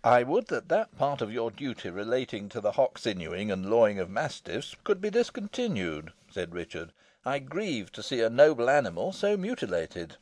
"I would that that part of your duty relating to the hock sinewing and lawing of mastiffs could be discontinued," said Richard. "I grieve to see a noble animal so mutilated."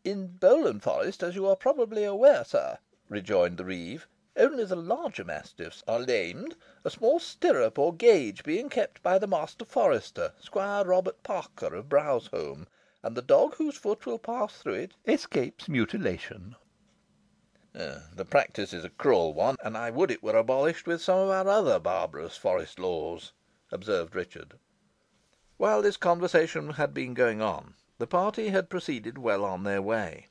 "In Bowland Forest, as you are probably aware, sir," rejoined the reeve, "only the larger mastiffs are lamed, a small stirrup or gauge being kept by the master forester, Squire Robert Parker of Browsholme, and the dog whose foot will pass through it escapes mutilation." "The practice is a cruel one, and I would it were abolished with some of our other barbarous forest laws," observed Richard. While this conversation had been going on, the party had proceeded well on their way.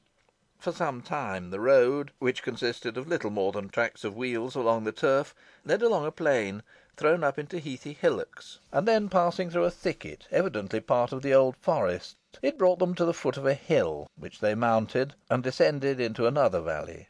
For some time the road, which consisted of little more than tracks of wheels along the turf, led along a plain, thrown up into heathy hillocks, and then passing through a thicket, evidently part of the old forest, it brought them to the foot of a hill, which they mounted, and descended into another valley.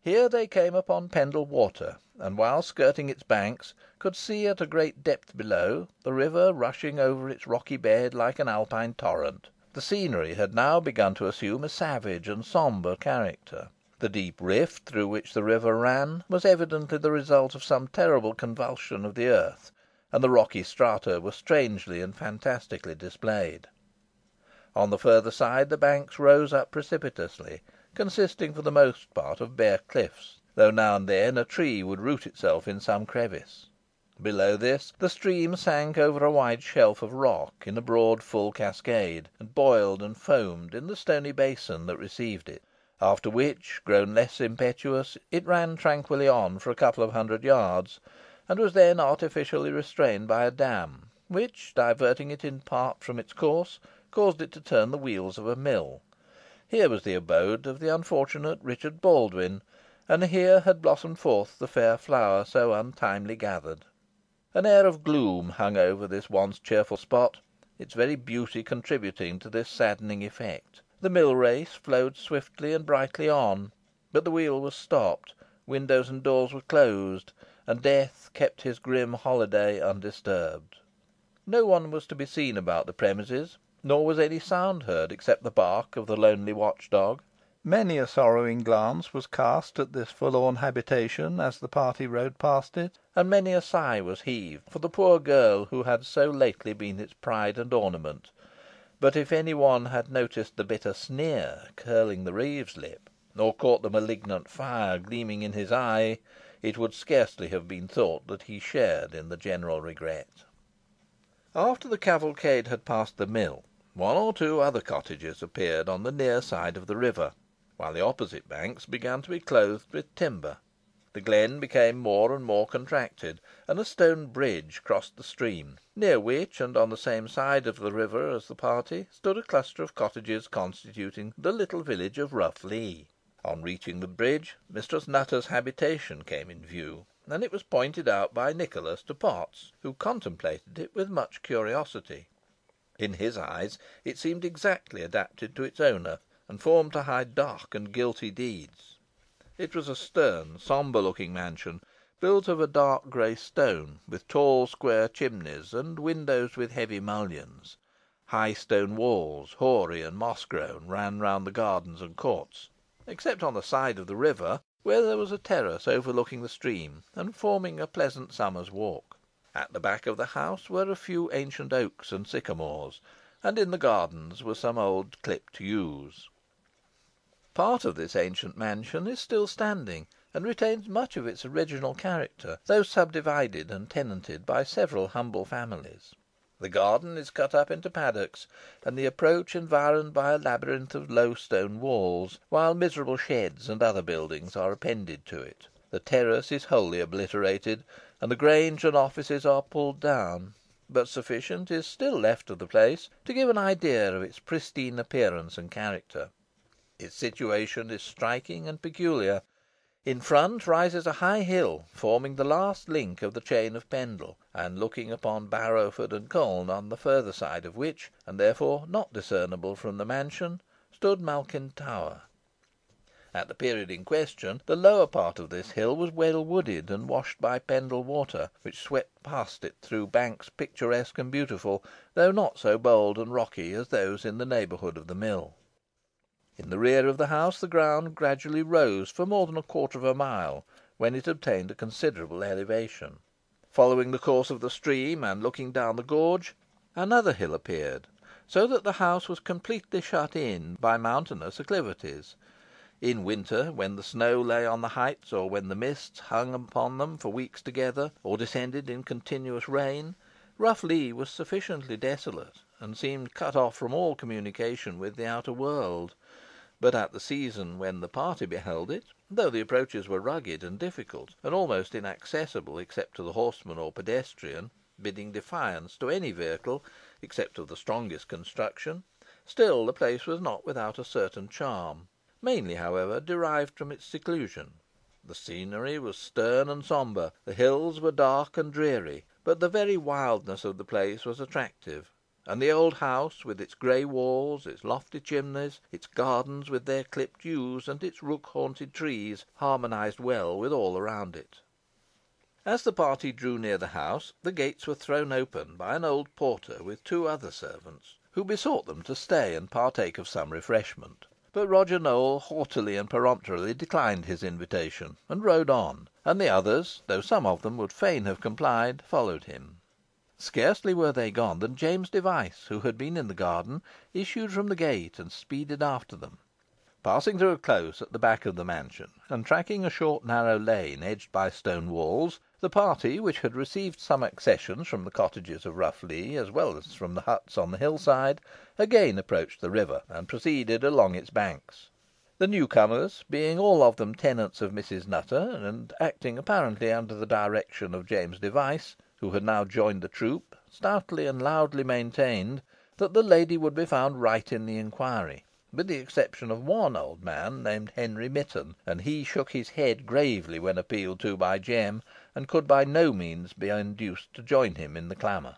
Here they came upon Pendle Water, and, while skirting its banks, could see at a great depth below the river rushing over its rocky bed like an Alpine torrent. The scenery had now begun to assume a savage and sombre character. The deep rift through which the river ran was evidently the result of some terrible convulsion of the earth, and the rocky strata were strangely and fantastically displayed. On the further side the banks rose up precipitously, consisting for the most part of bare cliffs, though now and then a tree would root itself in some crevice. Below this, the stream sank over a wide shelf of rock in a broad full cascade, and boiled and foamed in the stony basin that received it; after which, grown less impetuous, it ran tranquilly on for a couple of hundred yards, and was then artificially restrained by a dam, which, diverting it in part from its course, caused it to turn the wheels of a mill. Here was the abode of the unfortunate Richard Baldwyn, and here had blossomed forth the fair flower so untimely gathered. An air of gloom hung over this once cheerful spot, its very beauty contributing to this saddening effect. The mill race flowed swiftly and brightly on, but the wheel was stopped, windows and doors were closed, and death kept his grim holiday undisturbed. No one was to be seen about the premises, nor was any sound heard except the bark of the lonely watch dog. Many a sorrowing glance was cast at this forlorn habitation as the party rode past it, and many a sigh was heaved for the poor girl who had so lately been its pride and ornament; but if any one had noticed the bitter sneer curling the reeve's lip, or caught the malignant fire gleaming in his eye, it would scarcely have been thought that he shared in the general regret. After the cavalcade had passed the mill, one or two other cottages appeared on the near side of the river, while the opposite banks began to be clothed with timber. The glen became more and more contracted, and a stone bridge crossed the stream, near which, and on the same side of the river as the party, stood a cluster of cottages constituting the little village of Rough Lee. On reaching the bridge, Mistress Nutter's habitation came in view, and it was pointed out by Nicholas to Potts, who contemplated it with much curiosity. In his eyes it seemed exactly adapted to its owner, and formed to hide dark and guilty deeds. It was a stern, sombre looking mansion, built of a dark grey stone, with tall square chimneys, and windows with heavy mullions. High stone walls, hoary and moss grown, ran round the gardens and courts, except on the side of the river, where there was a terrace overlooking the stream, and forming a pleasant summer's walk. At the back of the house were a few ancient oaks and sycamores, and in the gardens were some old clipped yews. Part of this ancient mansion is still standing, and retains much of its original character, though subdivided and tenanted by several humble families. The garden is cut up into paddocks, and the approach environed by a labyrinth of low stone walls, while miserable sheds and other buildings are appended to it. The terrace is wholly obliterated, and the grange and offices are pulled down, but sufficient is still left of the place to give an idea of its pristine appearance and character. Its situation is striking and peculiar. In front rises a high hill, forming the last link of the chain of Pendle, and looking upon Barrowford and Colne, on the further side of which, and therefore not discernible from the mansion, stood Malkin Tower. At the period in question, the lower part of this hill was well wooded, and washed by Pendle Water, which swept past it through banks picturesque and beautiful, though not so bold and rocky as those in the neighbourhood of the mill. In the rear of the house the ground gradually rose for more than a quarter of a mile, when it obtained a considerable elevation. Following the course of the stream, and looking down the gorge, another hill appeared, so that the house was completely shut in by mountainous acclivities. In winter, when the snow lay on the heights, or when the mists hung upon them for weeks together, or descended in continuous rain, Rough Lee was sufficiently desolate, and seemed cut off from all communication with the outer world. But at the season when the party beheld it, though the approaches were rugged and difficult, and almost inaccessible except to the horseman or pedestrian, bidding defiance to any vehicle, except of the strongest construction, still the place was not without a certain charm, mainly, however, derived from its seclusion. The scenery was stern and sombre, the hills were dark and dreary, but the very wildness of the place was attractive, and the old house, with its grey walls, its lofty chimneys, its gardens with their clipped yews, and its rook haunted trees, harmonised well with all around it. As the party drew near the house, the gates were thrown open by an old porter with two other servants, who besought them to stay and partake of some refreshment. But Roger Nowell haughtily and peremptorily declined his invitation, and rode on, and the others, though some of them would fain have complied, followed him. Scarcely were they gone than James Device, who had been in the garden, issued from the gate and speeded after them. Passing through a close at the back of the mansion, and tracking a short narrow lane edged by stone walls, the party, which had received some accessions from the cottages of Rough Lee, as well as from the huts on the hill side, again approached the river, and proceeded along its banks. The new comers, being all of them tenants of Mrs. Nutter, and acting apparently under the direction of James Device, who had now joined the troop, stoutly and loudly maintained that the lady would be found right in the inquiry, with the exception of one old man named Henry Mitton, and he shook his head gravely when appealed to by Jem, and could by no means be induced to join him in the clamour.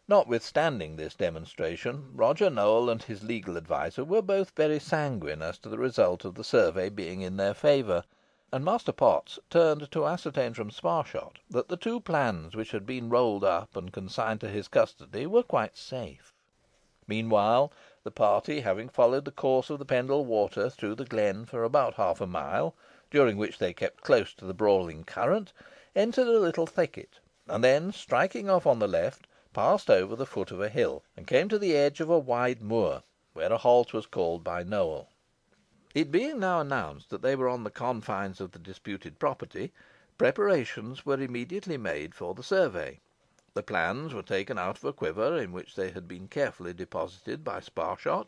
Notwithstanding this demonstration, Roger Nowell and his legal adviser were both very sanguine as to the result of the survey being in their favour, and Master Potts turned to ascertain from Sparshot that the two plans which had been rolled up and consigned to his custody were quite safe. Meanwhile, the party, having followed the course of the Pendle Water through the glen for about half a mile, during which they kept close to the brawling current, entered a little thicket, and then, striking off on the left, passed over the foot of a hill, and came to the edge of a wide moor, where a halt was called by Nowell. It being now announced that they were on the confines of the disputed property, preparations were immediately made for the survey. The plans were taken out of a quiver, in which they had been carefully deposited by Sparshot,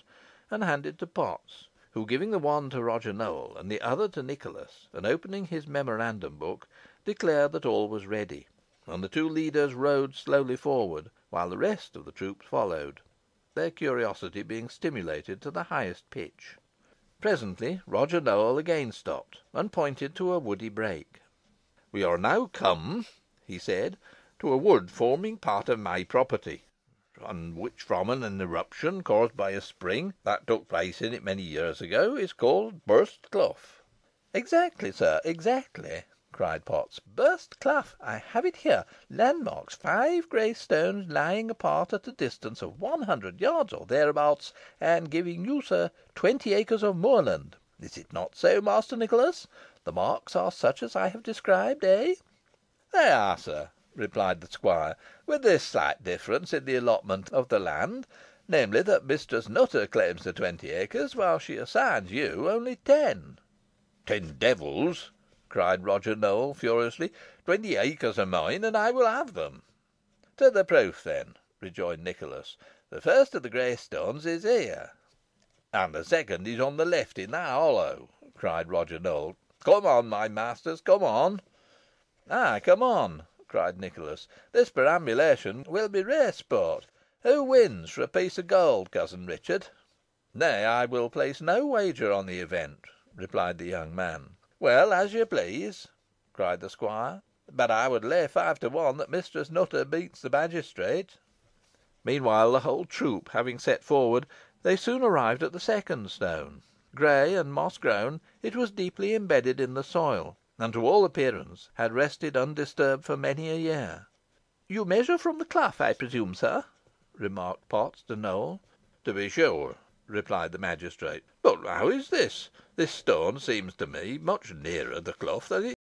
and handed to Potts, who, giving the one to Roger Nowell and the other to Nicholas, and opening his memorandum book, declared that all was ready, and the two leaders rode slowly forward, while the rest of the troops followed, their curiosity being stimulated to the highest pitch. Presently Roger Nowell again stopped, and pointed to a woody brake. "We are now come," he said, "to a wood forming part of my property, and which, from an eruption caused by a spring that took place in it many years ago, is called Burst Clough." "Exactly, sir, exactly," cried Potts. "Burst Clough. I have it here. Landmarks, 5 grey stones lying apart at a distance of 100 yards or thereabouts, and giving you, sir, 20 acres of moorland. Is it not so, Master Nicholas? The marks are such as I have described, eh?" "They are, sir," replied the squire, "with this slight difference in the allotment of the land, namely, that Mistress Nutter claims the 20 acres, while she assigns you only 10. "Ten devils!" cried Roger Nowell, furiously. "20 acres are mine, and I will have them." "To the proof, then," rejoined Nicholas. "The first of the grey stones is here." "And the second is on the left in that hollow," cried Roger Nowell. "Come on, my masters, come on." "Ay, come on," cried Nicholas. "This perambulation will be rare sport. Who wins for a piece of gold, cousin Richard?" "Nay, I will place no wager on the event," replied the young man. "Well, as you please," cried the squire; "but I would lay 5 to 1 that Mistress Nutter beats the magistrate." Meanwhile, the whole troop having set forward, they soon arrived at the second stone. Grey and moss grown, it was deeply embedded in the soil, and to all appearance had rested undisturbed for many a year. "You measure from the clough, I presume, sir?" remarked Potts to Nowell. "To be sure," replied the magistrate. "But how is this? This stone seems to me much nearer the clough than it